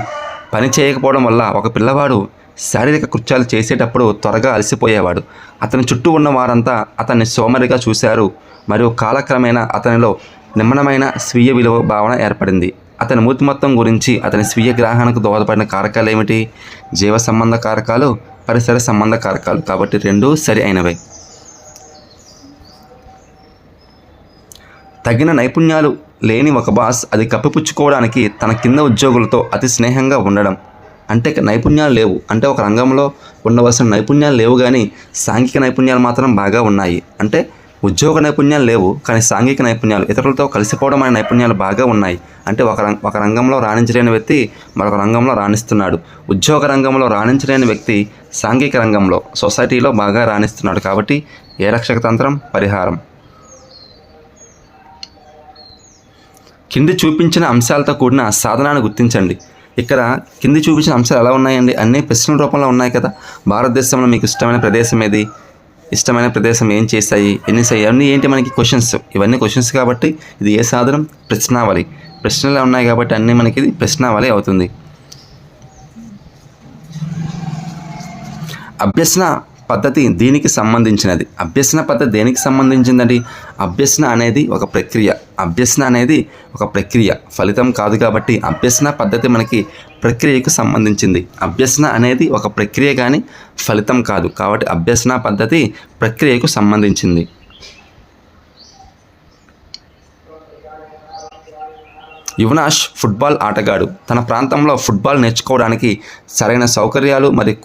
పని చేయకపోవడం వల్ల ఒక పిల్లవాడు శారీరక కృత్యాలు చేసేటప్పుడు త్వరగా అలసిపోయేవాడు. అతని చుట్టూ ఉన్న వారంతా అతన్ని సోమరిగా చూశారు మరియు కాలక్రమేణా అతనిలో నిమ్మనమైన స్వీయ విలువ భావన ఏర్పడింది. అతని మూర్తిమత్వం గురించి అతని స్వీయ గ్రహణకు దోహదపడిన కారకాలు ఏమిటి? జీవ సంబంధ కారకాలు, పరిసర సంబంధ కారకాలు. కాబట్టి 2 సరి అయినవే. తగిన నైపుణ్యాలు లేని ఒక బాస్ అది కప్పిపుచ్చుకోవడానికి తన కింద ఉద్యోగులతో అతి స్నేహంగా ఉండడం. అంటే నైపుణ్యాలు లేవు అంటే ఒక రంగంలో ఉండవలసిన నైపుణ్యాలు లేవు కానీ సాంఘిక నైపుణ్యాలు మాత్రం బాగా ఉన్నాయి. అంటే ఉద్యోగ నైపుణ్యాలు లేవు కానీ సాంఘిక నైపుణ్యాలు, ఇతరులతో కలిసిపోవడం అనే నైపుణ్యాలు బాగా ఉన్నాయి. అంటే ఒక రంగంలో రాణించలేని వ్యక్తి మరొక రంగంలో రాణిస్తున్నాడు. ఉద్యోగ రంగంలో రాణించలేని వ్యక్తి సాంఘిక రంగంలో, సొసైటీలో బాగా రాణిస్తున్నాడు. కాబట్టి ఏ రక్షక తంత్రం? పరిహారం. కింది చూపించిన అంశాలతో కూడిన సాధనాన్ని గుర్తించండి. ఇక్కడ కింది చూపించిన అంశాలు ఎలా ఉన్నాయండి? అన్ని ప్రశ్నల రూపంలో ఉన్నాయి కదా. భారతదేశంలో మీకు ఇష్టమైన ప్రదేశం ఏది, ఇష్టమైన ప్రదేశం ఏం చేస్తాయి, అన్నీ ఏంటి మనకి క్వశ్చన్స్. ఇవన్నీ క్వశ్చన్స్ కాబట్టి ఇది ఏ సాధనం? ప్రశ్నావళి. ప్రశ్నలు ఉన్నాయి కాబట్టి అన్నీ మనకి ఇది ప్రశ్నావళి అవుతుంది. అభ్యసన పద్ధతి దీనికి సంబంధించినది. అభ్యసన పద్ధతి దేనికి సంబంధించిందండి? అభ్యసన అనేది ఒక ప్రక్రియ. అభ్యసన అనేది ఒక ప్రక్రియ, ఫలితం కాదు. కాబట్టి అభ్యసన పద్ధతి మనకి ప్రక్రియకు సంబంధించింది. అభ్యసన అనేది ఒక ప్రక్రియ కానీ ఫలితం కాదు. కాబట్టి అభ్యసన పద్ధతి ప్రక్రియకు సంబంధించింది. యువనాష్ ఫుట్బాల్ ఆటగాడు. తన ప్రాంతంలో ఫుట్బాల్ నేర్చుకోవడానికి సరైన సౌకర్యాలు మరియు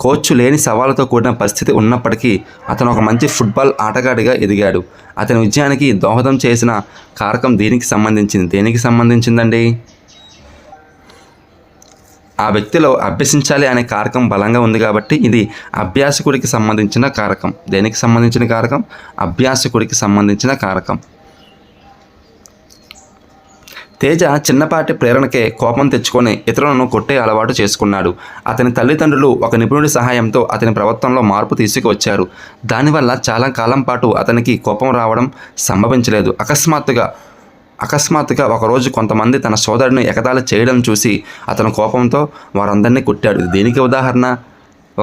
కోచ్ లేని సవాలుతో కూడిన పరిస్థితి ఉన్నప్పటికీ అతను ఒక మంచి ఫుట్బాల్ ఆటగాడిగా ఎదిగాడు. అతని విజయానికి దోహదం చేసిన కారకం దేనికి సంబంధించిందండి? ఆ వ్యక్తిలో అభ్యసించాలి అనే కారకం బలంగా ఉంది కాబట్టి ఇది అభ్యాసకుడికి సంబంధించిన కారకం. దేనికి సంబంధించిన కారకం? అభ్యాసకుడికి సంబంధించిన కారకం. తేజ చిన్నపాటి ప్రేరణకే కోపం తెచ్చుకొని ఇతరులను కొట్టే అలవాటు చేసుకున్నాడు. అతని తల్లిదండ్రులు ఒక నిపుణుడి సహాయంతో అతని ప్రవర్తనలో మార్పు తీసుకువచ్చారు. దానివల్ల చాలా కాలం పాటు అతనికి కోపం రావడం సంభవించలేదు. అకస్మాత్తుగా ఒకరోజు కొంతమంది తన సోదరుని ఎగతాళి చేయడం చూసి అతను కోపంతో వారందరినీ కొట్టాడు. దీనికి ఉదాహరణ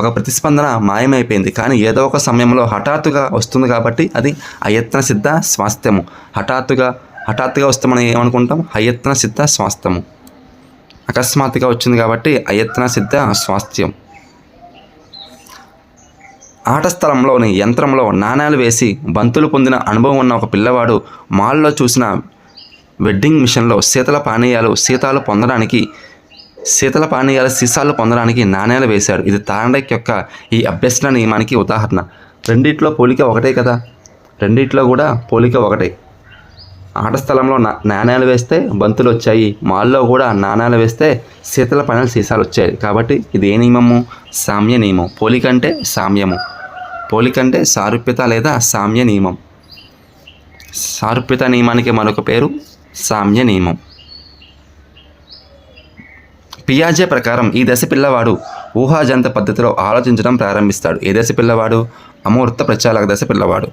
ఒక ప్రతిస్పందన మాయమైపోయింది, కానీ ఏదో ఒక సమయంలో హఠాత్తుగా వస్తుంది కాబట్టి అది అయత్న సిద్ధ స్వాస్థ్యము. హఠాత్తుగా వస్తే మనం ఏమనుకుంటాం? అయత్న సిద్ధ స్వాస్థ్యము. అకస్మాత్తుగా వచ్చింది కాబట్టి అయత్న సిద్ధ స్వాస్థ్యం. ఆట స్థలంలోని యంత్రంలో నాణేలు వేసి బంతులు పొందిన అనుభవం ఉన్న ఒక పిల్లవాడు మాల్లో చూసిన వెడ్డింగ్ మిషన్లో శీతల పానీయాల సీసాలు పొందడానికి నాణేలు వేశాడు. ఇది థార్ండైక్ యొక్క ఈ అభ్యసన నియమానికి ఉదాహరణ. రెండిట్లో పోలిక ఒకటే కదా. రెండిట్లో కూడా పోలిక ఒకటే. ఆట స్థలంలో నాణేలు వేస్తే బంతులు వచ్చాయి, మాల్లో కూడా నాణేలు వేస్తే శీతల పానీయాల సీసాలు వచ్చాయి. కాబట్టి ఇది ఏ నియమము? సామ్య నియమం. పోలిక అంటే సామ్యము. పోలిక అంటే సారూప్యత లేదా సామ్య నియమం. సారూప్యత నియమానికి మరొక పేరు సామ్య నియమం. పియాజే ప్రకారం ఈ దశ పిల్లవాడు ఊహాజనిత పద్ధతిలో ఆలోచించడం ప్రారంభిస్తాడు. ఏ దశ పిల్లవాడు? అమూర్త ప్రచాలక దశ పిల్లవాడు.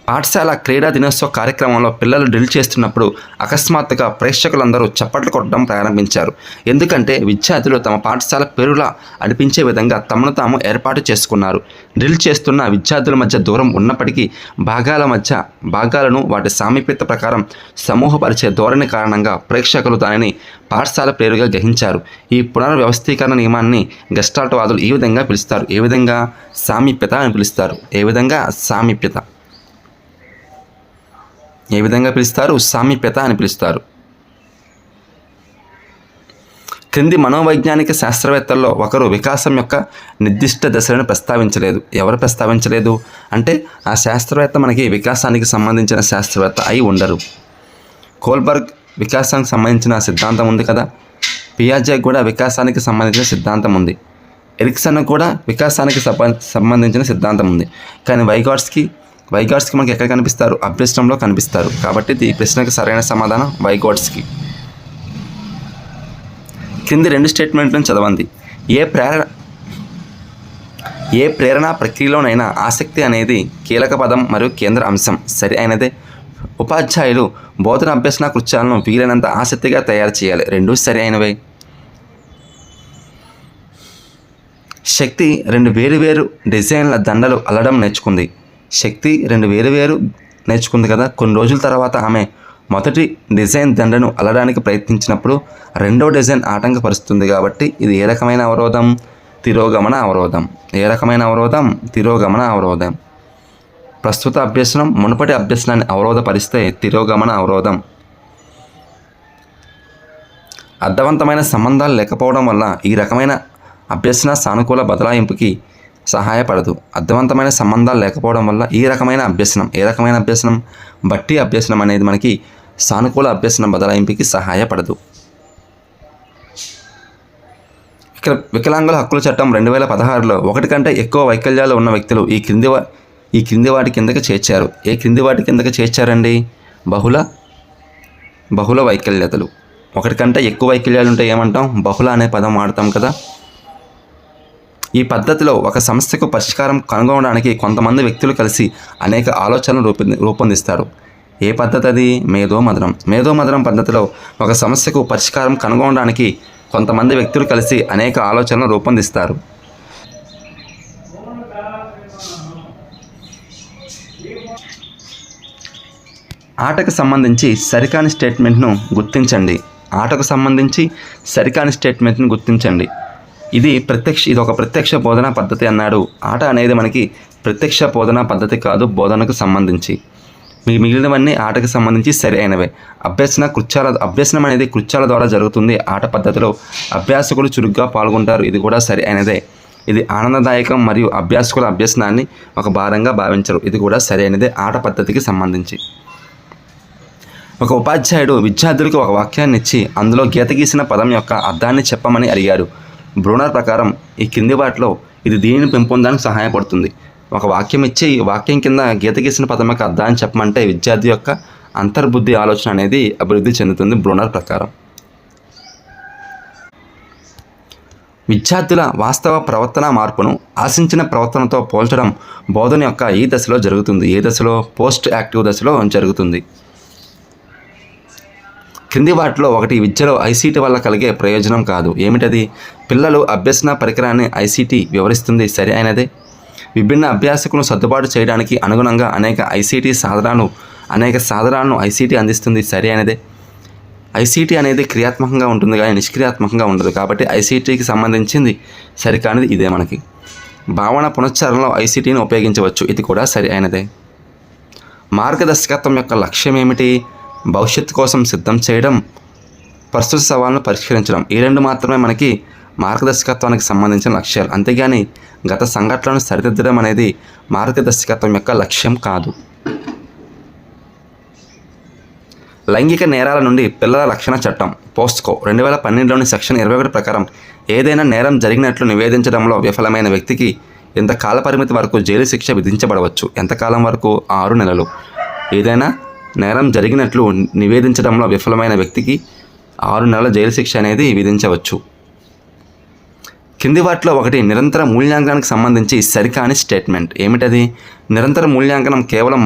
పాఠశాల క్రీడా దినోత్సవ కార్యక్రమంలో పిల్లలు డ్రిల్ చేస్తున్నప్పుడు అకస్మాత్తుగా ప్రేక్షకులందరూ చప్పట్లు కొట్టడం ప్రారంభించారు. ఎందుకంటే విద్యార్థులు తమ పాఠశాల పేరులా అనిపించే విధంగా తమను తాము ఏర్పాటు చేసుకున్నారు. డ్రిల్ చేస్తున్న విద్యార్థుల మధ్య దూరం ఉన్నప్పటికీ భాగాలను వాటి సామీప్యత ప్రకారం సమూహపరిచే ధోరణి కారణంగా ప్రేక్షకులు దానిని పాఠశాల పేరుగా గ్రహించారు. ఈ పునర్వ్యవస్థీకరణ నియమాన్ని గెస్టాల్ట్ వాదులు ఈ విధంగా పిలుస్తారు. ఏ విధంగా? సామీప్యత అని పిలుస్తారు. ఏ విధంగా? సామీప్యత. ఏ విధంగా పిలుస్తారు? సామీప్యత అని పిలుస్తారు. క్రింది మనోవైజ్ఞానిక శాస్త్రవేత్తల్లో ఒకరు వికాసం యొక్క నిర్దిష్ట దశలను ప్రస్తావించలేదు. ఎవరు ప్రస్తావించలేదు అంటే ఆ శాస్త్రవేత్త మనకి వికాసానికి సంబంధించిన శాస్త్రవేత్త అయి ఉండరు. కోల్బర్గ్ వికాసానికి సంబంధించిన సిద్ధాంతం ఉంది కదా. పియాజే కూడా వికాసానికి సంబంధించిన సిద్ధాంతం ఉంది. ఎరిక్సన్ కూడా వికాసానికి సంబంధించిన సిద్ధాంతం ఉంది. కానీ వైగాట్స్కి మనకి ఎక్కడ కనిపిస్తారు? అభ్యసనంలో కనిపిస్తారు. కాబట్టి ఈ ప్రశ్నకు సరైన సమాధానం వైగాట్స్కి. కింది రెండు స్టేట్మెంట్లను చదవండి. ఏ ప్రేరణ ప్రక్రియలోనైనా ఆసక్తి అనేది కీలక పదం మరియు కేంద్ర అంశం. సరి అయినదే. ఉపాధ్యాయులు బోధన అభ్యసన కృత్యాలను వీలైనంత ఆసక్తిగా తయారు చేయాలి. రెండూ సరి అయినవే. శక్తి 2 వేరువేరు డిజైన్ల దండలు అల్లడం నేర్చుకుంది. శక్తి 2 వేరువేరు నేర్చుకుంది కదా. కొన్ని రోజుల తర్వాత ఆమె మొదటి డిజైన్ దండను అల్లడానికి ప్రయత్నించినప్పుడు రెండో డిజైన్ ఆటంకపరుస్తుంది. కాబట్టి ఇది ఏ రకమైన అవరోధం? తిరోగమన అవరోధం. ఏ రకమైన అవరోధం? తిరోగమన అవరోధం. ప్రస్తుత అభ్యసనం మునుపటి అభ్యసనాన్ని అవరోధపరిస్తే తిరోగమన అవరోధం. అర్థవంతమైన సంబంధాలు లేకపోవడం వల్ల ఈ రకమైన అభ్యసన సానుకూల బదలాయింపుకి సహాయపడదు. అర్థవంతమైన సంబంధాలు లేకపోవడం వల్ల ఈ రకమైన అభ్యసనం, ఏ రకమైన అభ్యసనం? బట్టి అభ్యసనం అనేది మనకి సానుకూల అభ్యసనం బదలాయింపుకి సహాయపడదు. వికలాంగుల హక్కుల చట్టం 2016లో 1 కంటే ఎక్కువ వైకల్యాలు ఉన్న వ్యక్తులు ఈ క్రింది వాటి కిందకి చేర్చారు. ఏ క్రింది వాటి కిందకి చేర్చారండి? బహుళ వైకల్యతలు. ఒకటి కంటే ఎక్కువ వైకల్యాలు ఉంటే ఏమంటాం? బహుళ అనే పదం వాడతాం కదా. ఈ పద్ధతిలో ఒక సమస్యకు పరిష్కారం కనుగొనడానికి కొంతమంది వ్యక్తులు కలిసి అనేక ఆలోచనలు రూపొందిస్తారు. ఏ పద్ధతి అది? మేధోమథనం పద్ధతిలో ఒక సమస్యకు పరిష్కారం కనుగొనడానికి కొంతమంది వ్యక్తులు కలిసి అనేక ఆలోచనలు రూపొందిస్తారు. ఆటకు సంబంధించి సరికాని స్టేట్మెంట్ను గుర్తించండి. ఇది ఒక ప్రత్యక్ష బోధనా పద్ధతి అన్నాడు. ఆట అనేది మనకి ప్రత్యక్ష బోధనా పద్ధతి కాదు, బోధనకు సంబంధించి. మిగిలినవన్నీ ఆటకు సంబంధించి సరి అయినవే. అభ్యసనం అనేది కృత్యాల ద్వారా జరుగుతుంది. ఆట పద్ధతిలో అభ్యాసకులు చురుగ్గా పాల్గొంటారు. ఇది కూడా సరి అయినదే. ఇది ఆనందదాయకం మరియు అభ్యాసకుల అభ్యసనాన్ని ఒక భారంగా భావించరు. ఇది కూడా సరి అయినదే ఆట పద్ధతికి సంబంధించి. ఒక ఉపాధ్యాయుడు విద్యార్థులకు ఒక వాక్యాన్ని ఇచ్చి అందులో గీత గీసిన పదం యొక్క అర్థాన్ని చెప్పమని అడిగాడు. బ్రూనర్ ప్రకారం ఈ కింది వాటిలో ఇది దీనిని పెంపొందడానికి సహాయపడుతుంది. ఒక వాక్యం ఇచ్చి వాక్యం కింద గీత గీసిన పదం యొక్క అర్థాన్ని చెప్పమంటే విద్యార్థి యొక్క అంతర్బుద్ధి ఆలోచన అనేది అభివృద్ధి చెందుతుంది బ్రూనర్ ప్రకారం. విద్యార్థుల వాస్తవ ప్రవర్తన మార్పును ఆశించిన ప్రవర్తనతో పోల్చడం బోధన యొక్క ఈ దశలో జరుగుతుంది. ఏ దశలో? పోస్ట్ యాక్టివ్ దశలో జరుగుతుంది. క్రింది వాటిలో ఒకటి విద్యలో ఐసీటీ వల్ల కలిగే ప్రయోజనం కాదు. ఏమిటది? పిల్లలు అభ్యసన పరికరాన్ని ఐసీటీ వివరిస్తుంది. సరి అయినదే. విభిన్న అభ్యాసకులను సర్దుబాటు చేయడానికి అనుగుణంగా అనేక సాధనాలను ఐసీటీ అందిస్తుంది. సరి అయినదే. ఐసీటీ అనేది క్రియాత్మకంగా ఉంటుంది కానీ నిష్క్రియాత్మకంగా ఉండదు. కాబట్టి ఐసీటీకి సంబంధించింది సరికానిది ఇదే. మనకి భావన పునశ్చరణలో ఐసీటీని ఉపయోగించవచ్చు. ఇది కూడా సరి అయినదే. మార్గదర్శకత్వం యొక్క లక్ష్యం ఏమిటి? భవిష్యత్తు కోసం సిద్ధం చేయడం, ప్రస్తుత సవాళ్ళను పరిష్కరించడం. ఈ రెండు మాత్రమే మనకి మార్గదర్శకత్వానికి సంబంధించిన లక్ష్యాలు. అంతేగాని గత సంఘటనలను సరిదిద్దడం అనేది మార్గదర్శకత్వం యొక్క లక్ష్యం కాదు. లైంగిక నేరాల నుండి పిల్లల రక్షణ చట్టం పోస్కో 2012లోని సెక్షన్ 21 ప్రకారం ఏదైనా నేరం జరిగినట్లు నివేదించడంలో విఫలమైన వ్యక్తికి ఇంత కాల పరిమితి వరకు జైలు శిక్ష విధించబడవచ్చు. ఎంతకాలం వరకు? 6 నెలలు. ఏదైనా నేరం జరిగినట్లు నివేదించడంలో విఫలమైన వ్యక్తికి 6 నెలల జైలు శిక్ష అనేది విధించవచ్చు. కింది వాటిలో ఒకటి నిరంతర మూల్యాంకనానికి సంబంధించి సరికాని స్టేట్మెంట్. ఏమిటది? నిరంతర మూల్యాంకనం కేవలం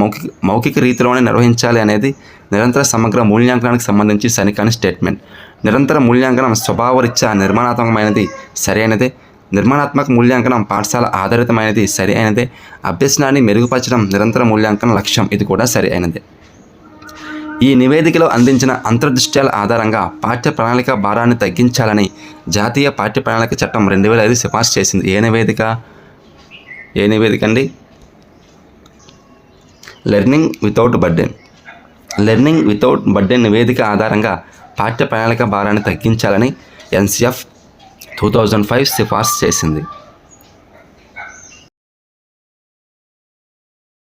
మౌఖిక రీతిలోనే నిర్వహించాలి అనేది నిరంతర సమగ్ర మూల్యాంకనానికి సంబంధించి సరికాని స్టేట్మెంట్. నిరంతర మూల్యాంకనం స్వభావరీత్యా నిర్మాణాత్మకమైనది. సరి అయినదే. నిర్మాణాత్మక మూల్యాంకనం పాఠశాల ఆధారితమైనది. సరి అయినదే. అభ్యసనాన్ని మెరుగుపరచడం నిరంతర మూల్యాంకన లక్ష్యం. ఇది కూడా సరి అయినదే. ఈ నివేదికలో అందించిన అంతర్దృష్ట్యాల ఆధారంగా పాఠ్య ప్రణాళిక భారాన్ని తగ్గించాలని జాతీయ పాఠ్య ప్రణాళిక చట్టం 2005 సిఫార్సు చేసింది. ఏ నివేదిక అండి? లెర్నింగ్ వితౌట్ బర్డెన్ నివేదిక ఆధారంగా పాఠ్య ప్రణాళిక భారాన్ని తగ్గించాలని NCF 2005 సిఫార్సు చేసింది.